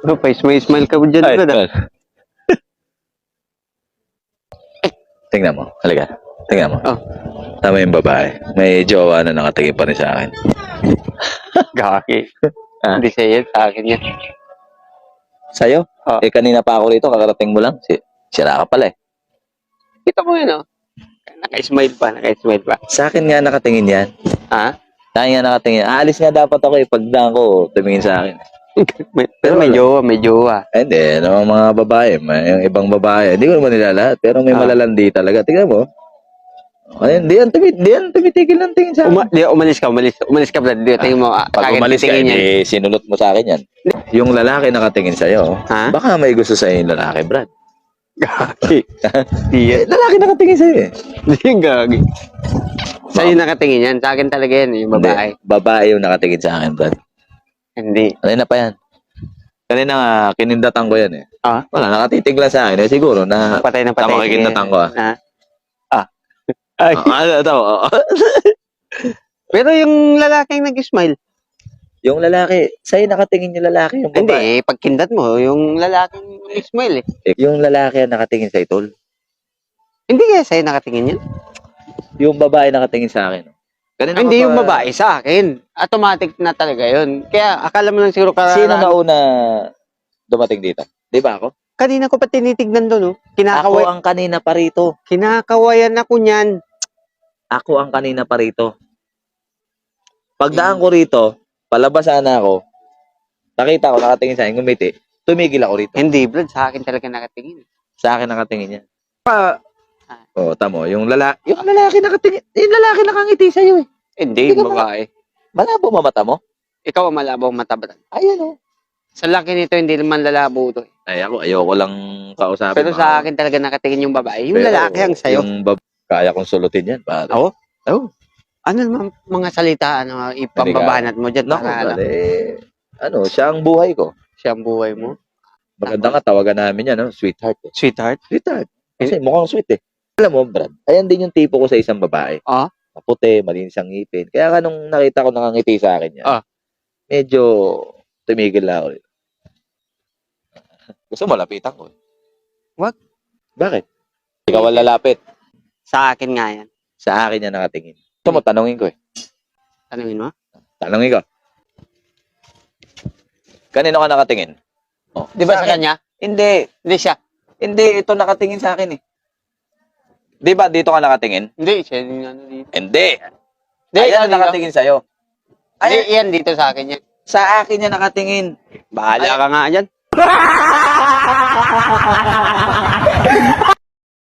Bro, pa-smile ka mo dyan, Ay, brad. tol. Tingnan mo. Halika. Tingnan mo. Oh. Tama yung babae. May jowa na nakatingin pa rin sa akin. Gaki. Ah? Hindi siya yan, sa akin yan. Sa'yo? Oh. Eh, kanina pa ako rito. Kakarating mo lang. Sira ka pala eh. Kita mo yun, oh. Naka-smile pa. Sa akin nga nakatingin yan. Ha? Sa akin nga nakatingin. Aalis nga dapat ako eh. Pagdaan ko, tumingin sa akin. Pero may jowa. Eh, hindi. Ano mga babae. Yung ibang babae. Hindi ko naman nila lahat. Pero may malalandi talaga. Tingnan mo. Ayun, di yan tumitigil ng tingin sa akin. Umalis ka, brad. Tingin mo, Pag umalis ka, hindi sinulot mo sa akin yan. Yung lalaki nakatingin sa'yo, Ha? baka may gusto sa'yo yung lalaki, Brad. Gaki. Di yan. Lalaki nakatingin sa'yo eh. Di yan, gaki. Sa'yo nakatingin yan. Sa akin talaga yan, yung babae. Hindi, babae yung nakatingin sa akin, Brad. Hindi. Kanina pa yan. Kanina nga, kinindatan ko yan eh. Ah? Wala, nakatitig lang sa akin eh. Siguro na Patay na patay. makikindatan ko ah. Ha? Ay. Ito. Pero yung lalaking nag-smile. Yung lalaki, sa'yo nakatingin yung lalaki, yung Hindi, babae. pag kindat mo, yung lalaking nag-smile eh. Yung lalaki ang nakatingin sa itol. Hindi kaya sa'yo nakatingin yan? Yung babae nakatingin sa akin. Kanina Hindi ka yung pa- babae sa akin. Automatic na talaga yun. Kaya akala mo lang siguro Sino nauna dumating dito? Di ba ako? Kanina ko pa tinitignan doon, oh. Ako ang kanina pa rito. Kinakawayan ako niyan. Ako ang kanina pa rito. Pagdaan ko rito, palabas sana ako, nakita ko, nakatingin sa akin, ngumiti, tumigil ako rito. Hindi, Brad. Sa akin talaga nakatingin. Sa akin nakatingin yan. Oh, tamo, yung lalaki nakatingin, yung lalaki nakangiti sa'yo eh. Hindi, Hindi ka yung babae. Malabo mamata mo? Ikaw ang malabong mata, Brad. Ayan o. Sa laki nito, hindi naman lalabo to. Ay, ayoko lang kausapin. Pero sa akin talaga nakatingin yung babae. Yung lalaki ang sayo. Yung kaya kong sulutin yan, pare. Oo? Oo. Ano naman mga salita, ipambabanat mo dyan? Naku, Para alam. siya ang buhay ko. Siya ang buhay mo. Maganda nga, tawagan namin yan, sweetheart. Sweetheart? Sweetheart. Kasi mukhang sweet eh. Alam mo, Brad, ayan din yung tipo ko sa isang babae. Ah? Maputi, malinis ang ngipin. Kaya ka nung nakita ko nakangiti sa akin yan, medyo tumigil na ako. Gusto mo, lapitan ko. Wag. Bakit? Ikaw ang lalapit. Sa akin nga yan. Sa akin yan nakatingin. Ito mo, tanongin ko eh. Tanungin mo? Tanongin ko. Kanino ka nakatingin? Oh, Di ba sa kanya? Hindi. Hindi siya. Hindi, ito nakatingin sa akin eh. Di ba dito ka nakatingin? Hindi, siya yung ano dito. Hindi. Hindi, Ayan ano nakatingin sa'yo. Hindi, yan dito sa akin yan. Sa akin yan nakatingin. Bahala ka nga dyan.